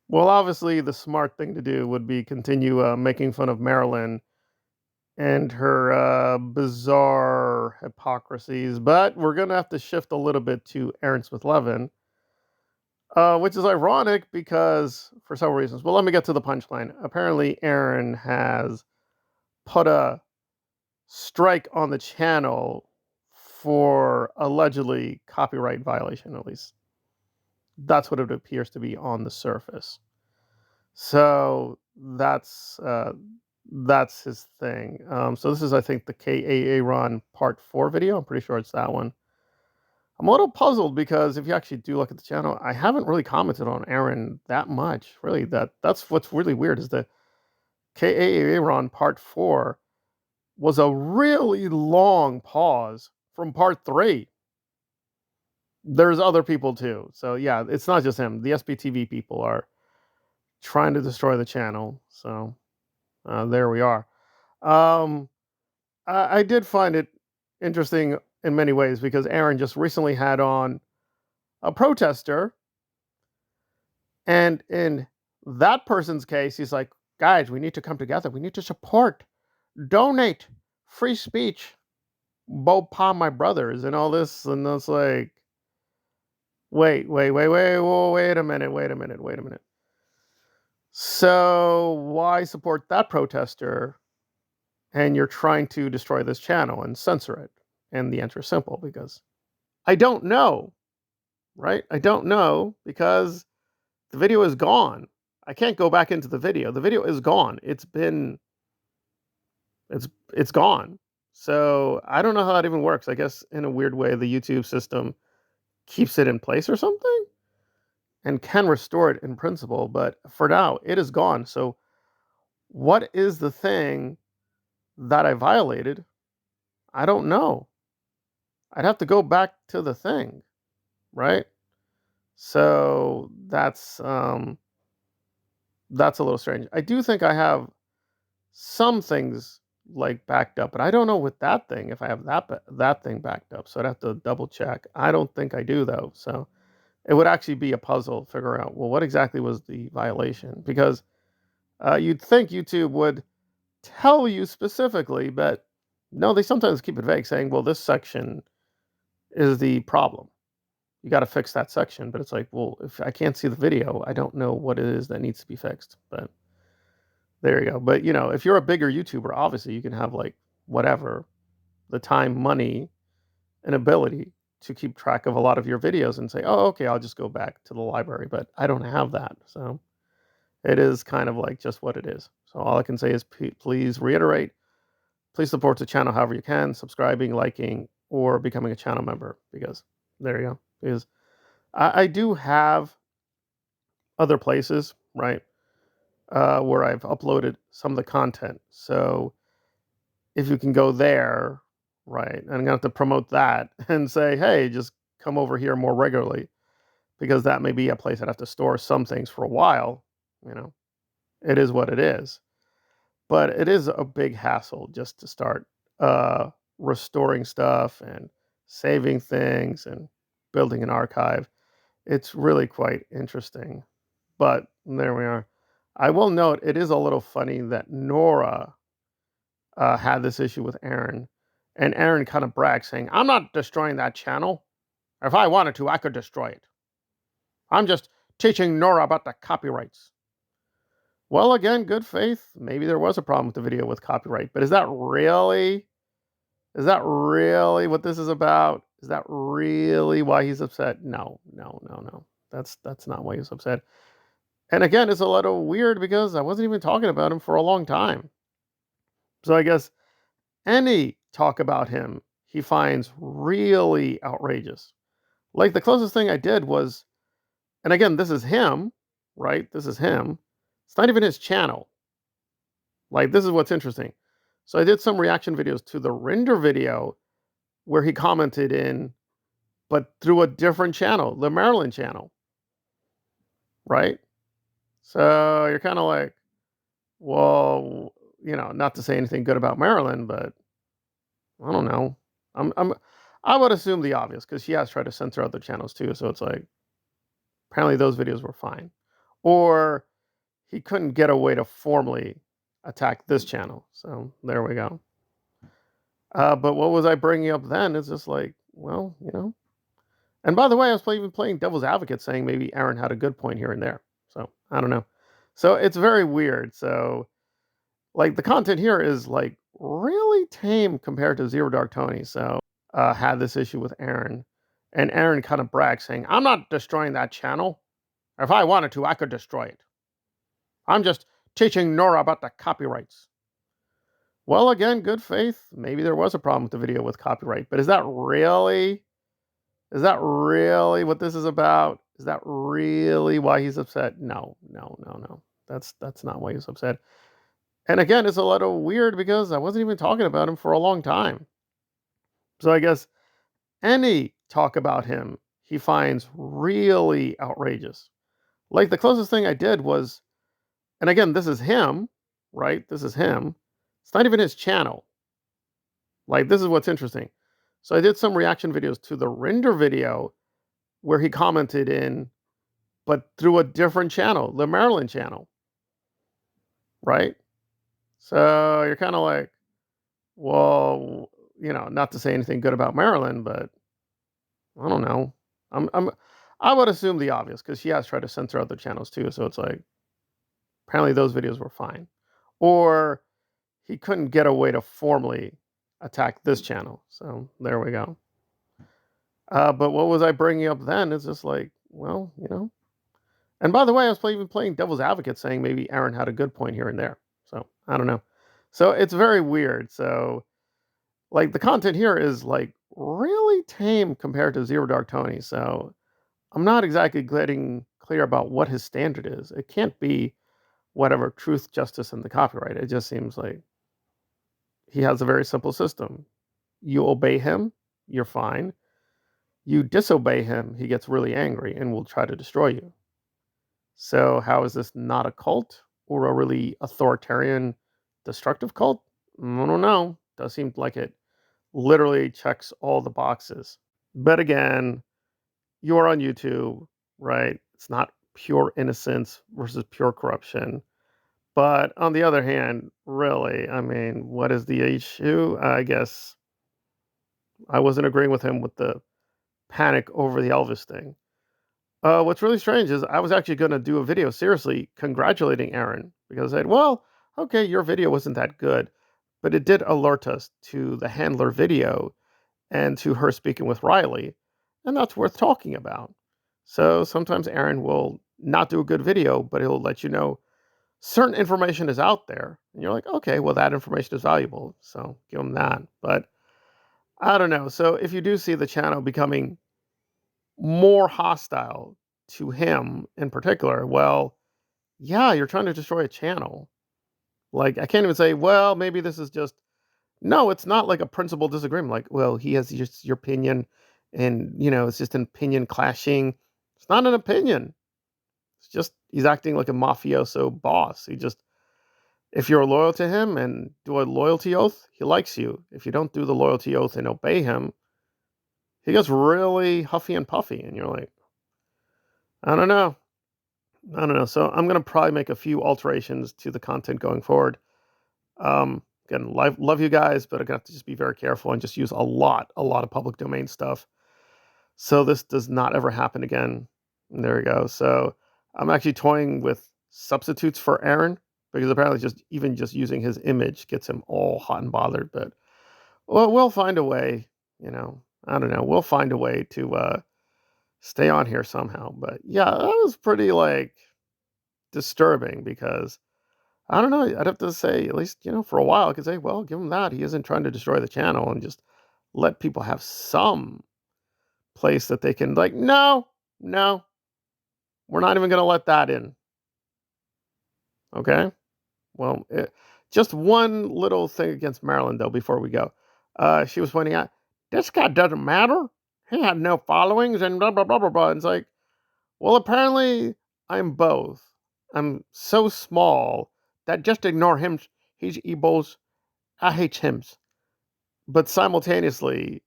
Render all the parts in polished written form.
Well, obviously, the smart thing to do would be continue making fun of Marilyn and her bizarre hypocrisies, but we're going to have to shift a little bit to Aaron Smith-Levin, which is ironic because for several reasons. Well, let me get to the punchline. Apparently, Aaron has put a strike on the channel for allegedly copyright violation, at least that's what it appears to be on the surface. So that's his thing. So this is, I think, the KAA Ron Part 4 video. I'm pretty sure it's that one. I'm a little puzzled because if you actually do look at the channel, I haven't really commented on Aaron that much. Really, that's what's really weird is the KAA Ron Part 4 was a really long pause from Part 3. There's other people too. So yeah, it's not just him. The SPTV people are trying to destroy the channel. So there we are. Um, I did find it interesting in many ways because Aaron just recently had on a protester, and in that person's case, he's like, "Guys, we need to come together. We need to support, donate, free speech, Bob my brothers, and all this." And it's like, wait a minute, wait a minute, wait a minute. So why support that protester and you're trying to destroy this channel and censor it? And the answer is simple, because I don't know, right? I don't know because the video is gone. I can't go back into the video. The video is gone. It's gone. So I don't know how that even works. I guess in a weird way the YouTube system keeps it in place or something and can restore it in principle, but for now it is gone. So what is the thing that I violated? I don't know. I'd have to go back to the thing, right? So that's a little strange. I do think I have some things like backed up, but I don't know with that thing if I have that thing backed up. So I'd have to double check. I don't think I do though. So it would actually be a puzzle to figure out, well, what exactly was the violation? Because you'd think YouTube would tell you specifically, but no, they sometimes keep it vague, saying, well, this section is the problem. You got to fix that section. But it's like, well, if I can't see the video, I don't know what it is that needs to be fixed. But there you go. But if you're a bigger YouTuber, obviously you can have like whatever the time, money, and ability to keep track of a lot of your videos and say, oh, okay, I'll just go back to the library. But I don't have that. So it is kind of like just what it is. So all I can say is please reiterate, please support the channel however you can, subscribing, liking, or becoming a channel member, because there you go. Because I do have other places, right, where I've uploaded some of the content. So if you can go there, right, and I'm going to have to promote that and say, hey, just come over here more regularly, because that may be a place I'd have to store some things for a while. It is what it is. But it is a big hassle just to start restoring stuff and saving things and building an archive. It's really quite interesting. But there we are. I will note it is a little funny that Nora had this issue with Aaron, and Aaron kind of bragged, saying, "I'm not destroying that channel. If I wanted to, I could destroy it. I'm just teaching Nora about the copyrights." Well, again, good faith. Maybe there was a problem with the video with copyright, but is that really what this is about? Is that really why he's upset? No, no, no, no. That's not why he's upset. And again, it's a little weird because I wasn't even talking about him for a long time. So I guess any talk about him he finds really outrageous. Like the closest thing I did was, and again, this is him, right? This is him. It's not even his channel. Like, this is what's interesting. So I did some reaction videos to the render video where he commented in, but through a different channel, the Maryland channel, right? So you're kind of like, well, not to say anything good about Maryland, but I don't know. I would assume the obvious because she has tried to censor other channels too. So it's like, apparently those videos were fine. or he couldn't get a way to formally attack this channel. So there we go. But what was I bringing up then? It's just like, well, And by the way, I was even playing devil's advocate, saying maybe Aaron had a good point here and there. So I don't know. So it's very weird. So like the content here is like really tame compared to Zero Dark Tony. So had this issue with Aaron, and Aaron kind of bragged, saying, "I'm not destroying that channel. If I wanted to, I could destroy it. I'm just teaching Nora about the copyrights." Well, again, good faith. Maybe there was a problem with the video with copyright, but is that really what this is about? Is that really why he's upset? No, no, no, no. That's not why he's upset. And again, it's a little weird because I wasn't even talking about him for a long time. So I guess any talk about him he finds really outrageous. Like the closest thing I did was, and again, this is him, right? This is him. It's not even his channel. Like, this is what's interesting. So I did some reaction videos to the render video where he commented in, but through a different channel, the Maryland channel, right? So you're kind of like, well, not to say anything good about Maryland, but I don't know. I would assume the obvious because she has tried to censor other channels too. So it's like, apparently those videos were fine, or he couldn't get a way to formally attack this channel. So there we go. But what was I bringing up then? It's just like, well, And by the way, I was even playing devil's advocate, saying maybe Aaron had a good point here and there. So I don't know. So it's very weird. So like the content here is like really tame compared to Zero Dark Tony. So I'm not exactly getting clear about what his standard is. It can't be whatever truth, justice, and the copyright. It just seems like he has a very simple system. You obey him, you're fine. You disobey him, he gets really angry and will try to destroy you. So how is this not a cult or a really authoritarian, destructive cult? I don't know. Does seem like it literally checks all the boxes. But again, you're on YouTube, right? It's not pure innocence versus pure corruption. But on the other hand, really, I mean, what is the issue? I guess I wasn't agreeing with him with the panic over the Elvis thing. What's really strange is I was actually going to do a video seriously congratulating Aaron because I said, well, okay, your video wasn't that good, but it did alert us to the handler video and to her speaking with Riley, and that's worth talking about. So sometimes Aaron will not do a good video, but he'll let you know certain information is out there, and you're like, okay, well, that information is valuable, so give him that. But I don't know. So if you do see the channel becoming more hostile to him in particular, well, yeah, you're trying to destroy a channel. Like, I can't even say, well, maybe this is just, no, it's not like a principled disagreement. Like, well, he has just your opinion and, it's just an opinion clashing. It's not an opinion. It's just, he's acting like a mafioso boss. If you're loyal to him and do a loyalty oath, he likes you. If you don't do the loyalty oath and obey him, he gets really huffy and puffy. And you're like, I don't know. So I'm going to probably make a few alterations to the content going forward. Again, love you guys, but I'm going to have to just be very careful and just use a lot of public domain stuff. So this does not ever happen again. And there we go. So I'm actually toying with substitutes for Aaron because apparently just using his image gets him all hot and bothered. But we'll find a way, I don't know. We'll find a way to stay on here somehow. But yeah, that was pretty disturbing because I don't know. I'd have to say, at least, for a while, I could say, well, give him that. He isn't trying to destroy the channel and just let people have some place that they can, no, we're not even going to let that in. Okay. Well, just one little thing against Maryland, though, before we go. She was pointing out, this guy doesn't matter. He had no followings and blah, blah, blah, blah, blah. And it's like, well, apparently I'm both. I'm so small that just ignore him. He's Ebos. I hate him. But simultaneously,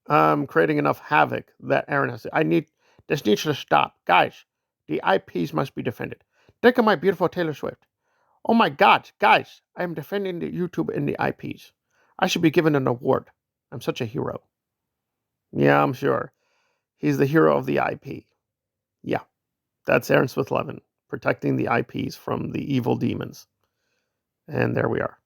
I'm creating enough havoc that Aaron has to. This needs to stop. Guys, The IPs must be defended. Think of my beautiful Taylor Swift. Oh my God, guys, I am defending the YouTube and the IPs. I should be given an award. I'm such a hero. Yeah, I'm sure. He's the hero of the IP. Yeah, that's Aaron Smith-Levin, protecting the IPs from the evil demons. And there we are.